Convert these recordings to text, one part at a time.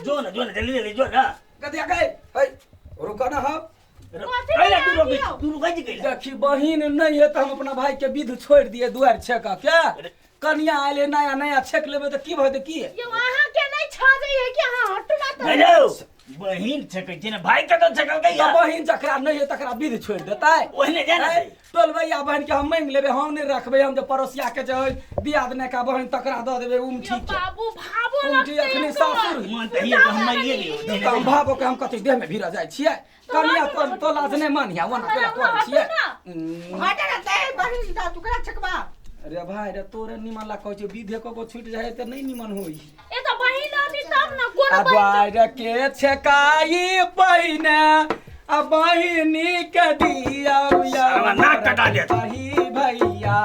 जो ना जल्दी जो ना कदिया गए है रुको ना हो कहला तू रुक जी कहला देखी बहिन नहीं है तो हम अपना भाई के विध छोड़ दिए दुआर छेका क्या कन्या आइले नया नया छेक लेबे तो की भइते की ये वहां के नहीं छा जाइए कि हां हटू ना तो हेलो बहिन छकै छै ना भाई का तो छकल गई तो बहिन जकरा नहीं है तकरा विध छोड़ देता है ओहने जाना टोल भैया बहन के हम मांग लेबे हम नहीं रखबे हम जो पड़ोसिया के जो दियाद ने का बहन तकरा दे देबे उम ठीक है बाबू भाबो उनकी अखनी सासुर मन त हिया हम ले लियो तो हम भाबो के हम कते देह में भिरा जाय छियै कन्या तो लाज नहीं मानिया वना केला कर छियै हटे रहते बहिन दा टुकड़ा छकवा अरे भाई रे तोरे निमन ला कहै छै विधे को छूट जाए त नहीं निमन होई ए तो बहिन आदि तब ना कोन अब आर के छकाई पहिने आ बहिनी के दिया साला नाक कटा दे भाई भैया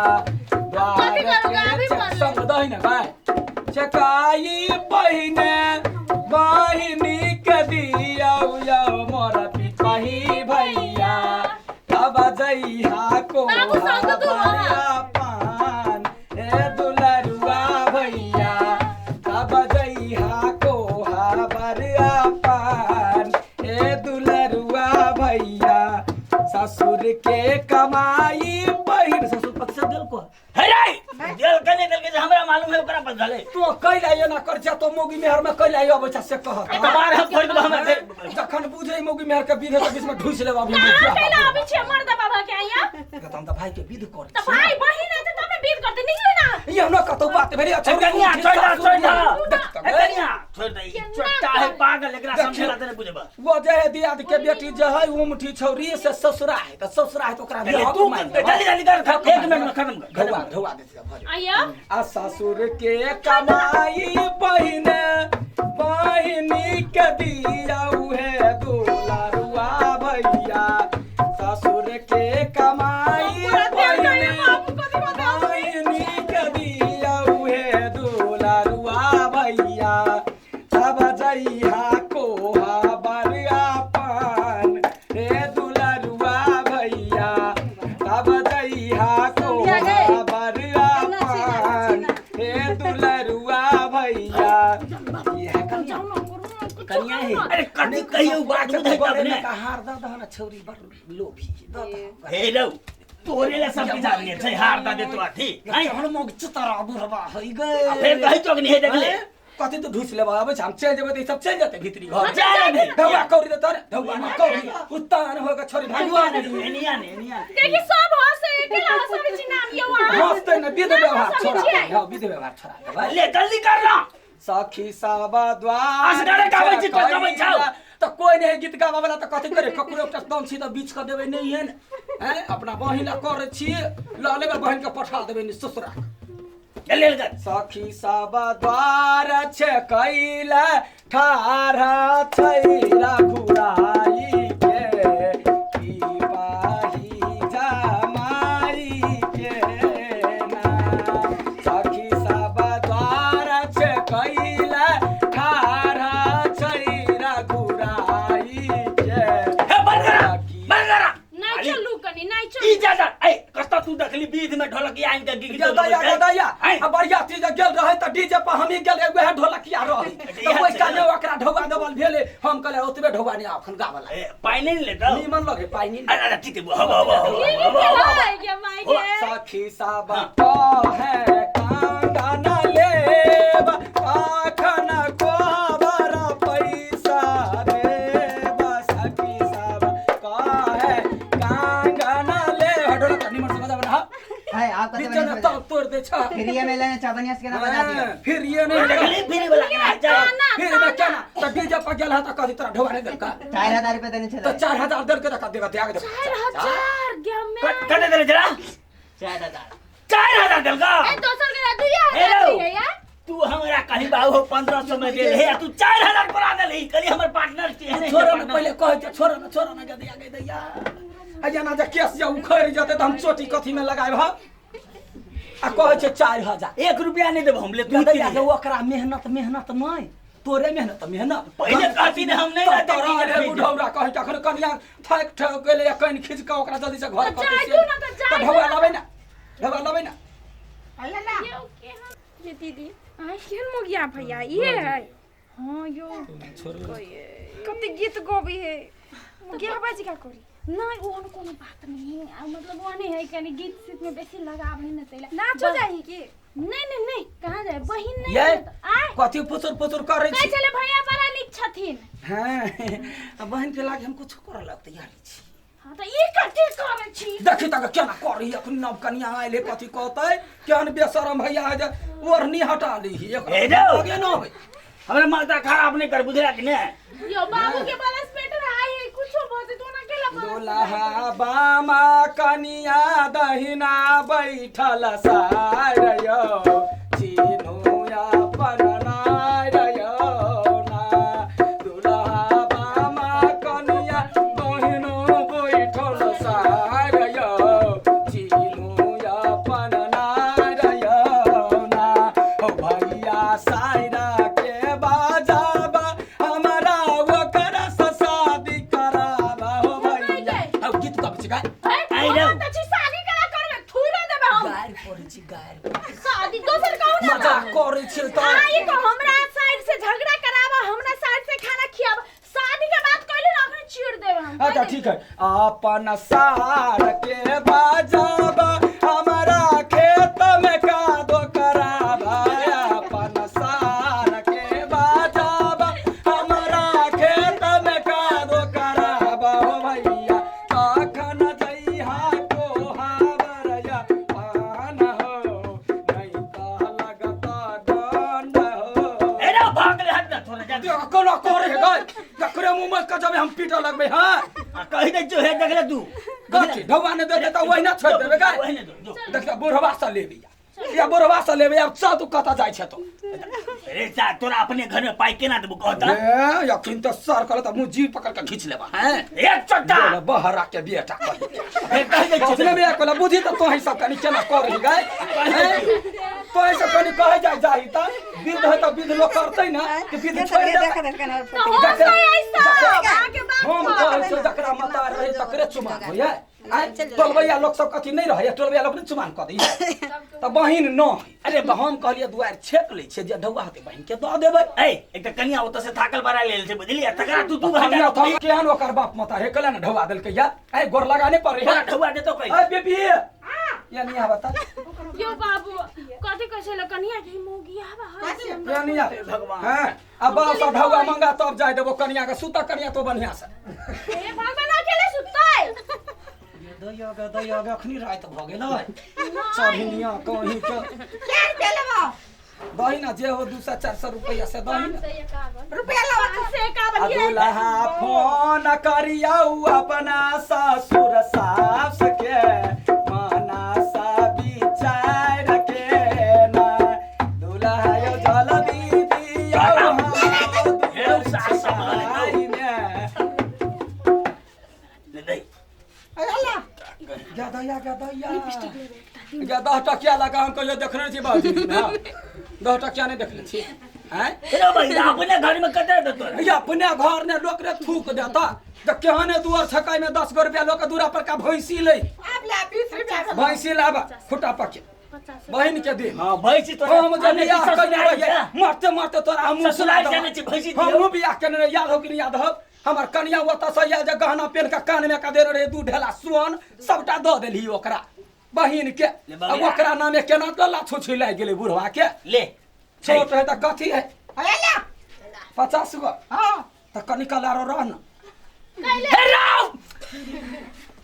द्वार के संग दही ना भाई छकाई पहिने बहिनी के दिया मोर पिपाही भैया तब जइहा को बाबू संग तू वहां पान ए दुलरुआ भैया तब जइहा को बरिया पान ए दुलरुआ भैया ससुर के कमाई बहिन ससुर पक्ष दिल को हे रे दिल कने दिल के हमरा मालूम है ओकरा पर धले तो कैला ये ना कर तो मोगी मेहर में कैला ये बच्चा से कह तबार हम फोड़ दो हमरा जखन बुझे मोगी मेहर के विध के बीच में ढुस लेबा अभी कैला अभी छे मर्द बाबा के आइया हम त भाई के विध कर तो भाई बहिन है तो तमे बीत करते निकले ना ये न कतो बात भेरी अच्छा कन्या छोड़ कन्या छोड़ दे छोटा है पागल एकरा समझला त नहीं बुझबा वो जे दियाद के बेटी जे है वो मुठी छौरी से ससुरा है त ससुरा है तो ओकरा तू जल्दी कर 1 मिनट में खत्म कर ढवा दे आइया आ ससुर के कमाई बहिने बहिनी के दिया है दुलारुआ भैया ससुर के कमाई बहिने बहिनी के दिया है दुलारुआ भैया तब जइहा को बरिया पान हे दुलारुआ भैया तब जइहा को बरिया पान हे दुलरुआ भैया ये कन्या है अरे कन्या कहियो बात बुझै तब ने हार द दहना छौरी बड़ लोभी हे लो तोरे ले सब किताब ने छै हार दा दे तो अथी नहीं हम मोग चितरा बुढ़वा हई गए फिर कहि चोक नहीं देख ले कथि तो ढूस लेबा अब हम चल जेबे त सब चल जाते भीतरी घर जा दे ढवा कौरी दे तोरे ढवा न कौरी उत्तान होगा छोरी भगवान एनिया देखि सब हंसे केला हंसे छी नाम ये वहां मस्त न विध व्यवहार छोड़ा हां विध व्यवहार छोड़ा भाई ले जल्दी कर ना सखी साबा द्वार असगरे गाबै छी तो गाबै छौ तो कोई नहीं गीत गावा वाला तो कथि करे ककरो एकटा दम छी तो बीच क देबे नहीं है हैं अपना बहिन करे छी ल लेबे बहिन के पठा देबे नि ससुरा ले कर सखी साबा द्वार छे कैला ठारा छैरा घुराई के की पाही जमाई के ना सखी साबा द्वार छे कैला ठारा छैरा घुराई के हे बंद करा नहीं चलू कनी नहीं चल इजाजत ए कस्ता तू देखली बीच में ढोलकिया आई के गिग गदया अब बढ़िया चीज गेल रहे त डीजे पर हम ही गेल एगो है ढोलकिया रही तो ओइ काने ओकरा ढौआ देबल भेले हम कहले ओतबे ढौआ नहीं अखन गावला पानी नहीं ले दो नीमन लगे पाई नहीं अरे ठीक है हवा ये माई के सखी साबा तो है कांगना लेब आखन को बरा पैसा रे सखी साबा का है कांगना ले ढोलक नीमन से बजा बना है आप कैसे बीच में तो तोड़ दे छ फिर ये मेले ने चाबनियास के ना बजा दिया फिर ये नहीं देखली फिर वाला के जा फिर मैं क्या ना तो डीजे पर गेल त कथि तरह ढोवा नहीं देल का 4000 रुपए देने तो चले 4000 देल के का देगा त्याग दे 4000 गया मैं कने दे जरा 4000 दिल का ए दोसर के दिया है यार तू हमरा कहीं बाबू 1500 में दे हे तू 4000 पर आ दे कली हमर पार्टनर के छोरा ने पहले कह छोरा ना जदी आगे दैया आ जाना जे केस जा उखड़ जते त हम चोटी कथि में लगाय भा आ कह छै 4000 1 रुपया नहीं देब हम ले तू दे ओकरा मेहनत नहीं तोरे मेहनत पहले कहती ने हम नहीं रहते तोरा रे बुढ़ौरा कह तखन कनिया थक ठक गेले कन खिच के ओकरा जल्दी से घर कर दे तो ढवा लबै ना अल्लाह ना ये दीदी आई केन मोगिया भैया ये है हाँ यो छोड़ कति गीत गोबी है क्या बाजी का करी नहीं वो कोनो बात नहीं मतलब वो नहीं है कि गीत सीत में बेसी लगाव है न तैला नाचो जाही कि नहीं कहां जाए बहिन नहीं ये आय कथि पुचुर करे छी चले भैया बड़ा नीक छथिन हां बहन के लागे हम कुछ कर लग तैयारी छी हां त ई कथि करे छी देखि त केना करी अखन नव कन्या आइले कथि कहतै केहन बेशरम भैया है जे ओढ़नी हटा ली ए जाओ आगे न होय हमरे माथा खराब नहीं कर बुझला कि नहीं यो बाबू के बरस पेट रहा है कुछो बोते तो ना केला दुल्हा बामा कनिया दहिना बैठल सारयो चिनुया पननारयो ना दुल्हा बामा कनिया दहिनो बैठल सारयो चिनुया पननारयो ना हो भैया साइरा के बाजाबा हमारा ओकर से शादी कराबा हो भैया अब गीत कब छिका आई जाओ त छी शादी करा करबे थुइरा देबे हम गायर करे छी गायर शादी दोसर कहू ना मजाक करे छी त आई तो हमरा साइड से झगड़ा करावा हमरा साइड से खाना खियावा शादी के बात कहले ना अखन चीड़ देबे हम अच्छा ठीक है अपन सार के बाजाबा हमारा खेत में कादो कराबा अपन सार के बाजाबा हमारा खेत में कादो कराबा हो भैया कखन जइहा को हावरया पान हो नहीं त लगता दंड हो ए ना भाग ले हट ना थोड़ा जा कोना करे गए जकरे मुंह में कजबे हम पीटा लगबे हां कहि दे जो है देख ले तू गति ढौवा ने दे त वही ना छोड़ देबे गाय वही ने दो देखिए बुढ़वा से लेबे या बुढ़वा से लेबे अब सा तू कता जाय छ तो अरे सा तोरा अपने घर में पाई केना देबो कहता ए यकिन तो सर कर त मुंह जीव पकड़ के खींच लेबा हैं एक चट्टा बोले बहरा के बेटा कहि फिर कहि दे सोचले बे कोला बुद्धि त तो ही सब कनी केना कर गाय तो ऐसे कनी कहे जाय जाही त विध है त विध लोग करतै ना कि विध छोड़ दे तो हो गई ऐसा आगे बात हम कहै छै जकरा मता रहे तकरे चुमा होय टोलबैया लोग सब कथी नहीं रहे टोलबैया लोग ने चुमान क दी त बहिन न अरे हम कहलिए दुआर छेक ले छे जे ढौवा होते बहिन के द देबै ए एक त कनिया ओत से थाकल बरा लेल छै बुझलिए तकरा तू कनिया भाग त केहन ओकर बाप मता हे कला ने ढौवा देल के या ए गोर लगाने पर बड़ा रे ठुआ दे तो कहि ए बेबी या नहीं आ बता यो बाबू कथि कहै ल कनिया की मोगी आबा या नहीं आ भगवान। हां अब बाप सा ढौवा मंगा तब जाय देबो कनिया के सुता कनिया तो बढ़िया से ए भगवान अकेले सुतै दया अखनी रात भ गेल चढ़िया कहीं के क्या रुपया लेबो बहिना जे हो 200-400 रुपया से बहिना रुपया लेबो से का बनिए दुल्हा फोन करियौ अपना ससुर सास के माना सा विचार के ना दुल्हा यो जल्दी दियौ हेरो सास संभाल ले दे अल्लाह क्या 10 टकिया लगा हम कहियो देखने छी बाबूजी ना 10 टकिया नहीं देखले छी हैं हेरो भाई अपने घर में कते दे तोरा या अपने घर ने लोक रे थूक देता त केहने दुआर छकाई में 10 रुपया लोक दूरा पर का भैंसी ले आप ला 20 रुपया भैंसी लाबा खुटा पके बहन के दे हां भैंसी तोरा हम जे बियाह करने रहिए मारते मारते तोरा हम ससुराल जाने छी भैंसी दियो हम बियाह करने रहिए याद हो कि नहीं याद हो हमर कन्या ओता से या जे गहना पेन का कान में का दे रहे 2 ढेला सोन सबटा द देली ओकरा बहिन के अब ओकरा नामे केना गला छुछी लाग गेलै बुढ़वा के ले छोट है त कथी है अल्लाह 50 गो हां त कनिका लारो रहन हेरो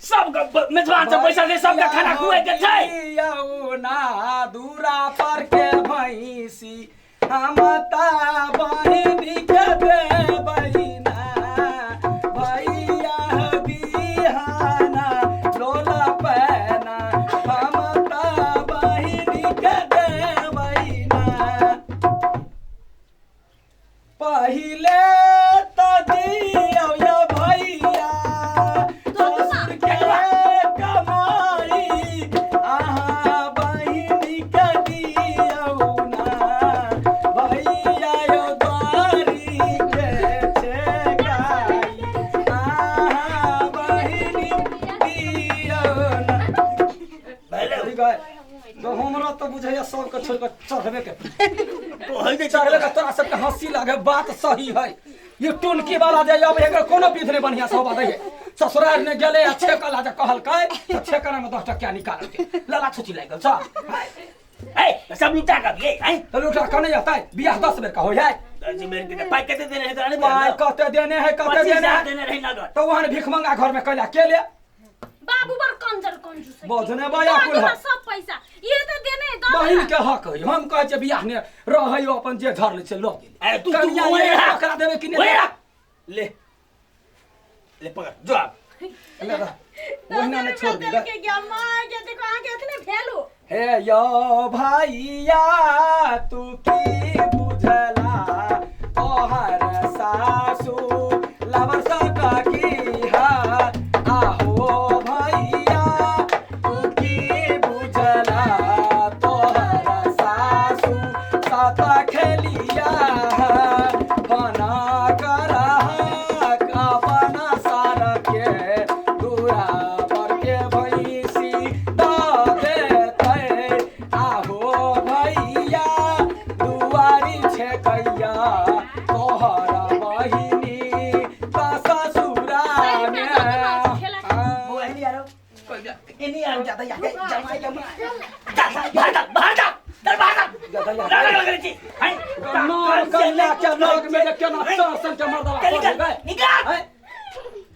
सब मेजबान से पैसा दे सबका खाना खुआए के छै यौ ना दूरा पर के भैंसी हम ता बहिन के दे बहिना भैया बिहाना लोला पैना हम ता बहिन के दे बहिना पहिले तो दियौ यो भैया ससुर के कमाई आहा बहिन के दियौ ना भैया यो द्वारी के छे गाई आहा बहिन दियौ ना पहले ठीक है तो हमरा तो बुझैया सबके छोड़ के चढ़बे के होई दे चढ़ले का तोरा सबके हंसी लागे बात सही है ये टुनकी वाला जे अब एकर कोनो विध नहीं बढ़िया सब बात है ससुराल ने गेले अच्छे कला जे कहल काय तो छेकरा में 10 टका निकाल के लाला छुची लाग गेल ए सब लुटा का ये हैं तो लूटा कने जाता है बियाह 10 बेर का हो जाए 10 बेर के पाई कहते देने है तो पाई कहते देने है कहते देने है देने रही नगद तो वहां भिख मंगा घर में कैला के ले बाबू बर कंजर कंजूस है बोझने बाया कुल बाबू सब पैसा ये तो देने है दो बहिन के हक है हम कहे छे बियाह ने रहै अपन जे धर ले छे लो ए तू कनिया ये ओकरा देबे कि नहीं ले ले पकड़ जो आप ले दा वहना ने छोड़ दे के क्या मां के देखो आके इतने भेलू हे यो भैया तू की बुझला तोहर सासू लवर सका की हा आहो भैया तू की बुझला तोहर सासू साता खेलिया बना कर अपना सार के दूरा पर के भैंसी दुआरी छे कैया तोहरा बहिनी का ससुरा में वो है नहीं यारो इन्हीं यार ज्यादा या बाहर जा चल बाहर जा लगा छी हैं नाम कन्या के नाग में केना सरसन के मर्दवा पड़ गए निकाल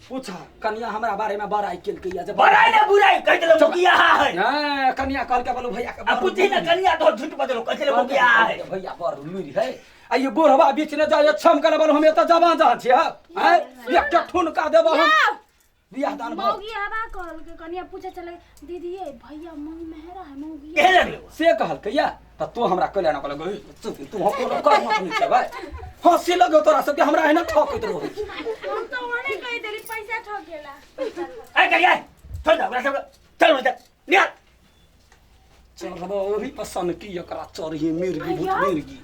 पूछा कन्या हमरा बारे में बड़ाई केल के या बड़ाई ना बुराई कह दे लोग किया है हां कन्या कहल के बोलो भैया के अब पूछी ना कन्या तो झूठ बदलो कह दे लोग किया है भैया बड़ लूरी है आ ये बुढ़वा बीच ने जाए छम करे बोलो हम त जवान जा छी हैं एक के ठुनका देबो हम बियाह दान भो मौगी हवा कहल के कनिया पूछे चले दीदी ये भैया मौगी मेहरा है मौगी कह लगलो से कहल के या त तू हमरा कहले ना कहल तू हम कोनो कर मत नहीं छै भाई हंसी लगो तोरा सब के हमरा है ना ठोकत रहो हम तो ओने कह देली पैसा ठकेला ए कहिए छोड़ दे बड़ा सब चल उधर निकल चल रबो ओही पसंद की एकरा चरही मिर्गी भूत मिर्गी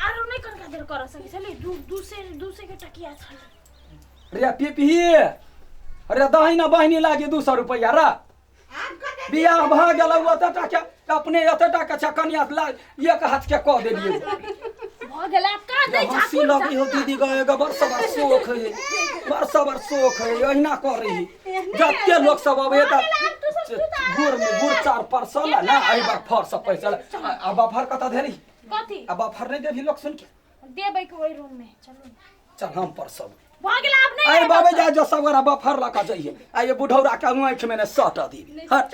आरो नहीं कर देर कर सके चले दूसरे के टकिया छले रे पीपी अरे दहिना बहिनी लागे 200 रुपया रा बियाह भ गेल ओतटा के अपने ओतटा के छकनिया ला एक हाथ के क देलिए भ गेला का दे हंसी लगी हो दीदी गएगा बरसबर शोक है बरसबर शोक है अहिना कर रही जत्ते लोग सब अबे त गुड़ में गुड़ 4 परसल ना आई बार फर सब पैसा अब बफर कता देली कथी अब बफर नहीं देभी लोग सुन के देबै के ओई रूम में चलो चल हम परसल भ गेला अब नहीं अरे बाबे जा जो सब बफर लगा जाइए आ ये बुढ़ौरा के आंख में ने सट दी हट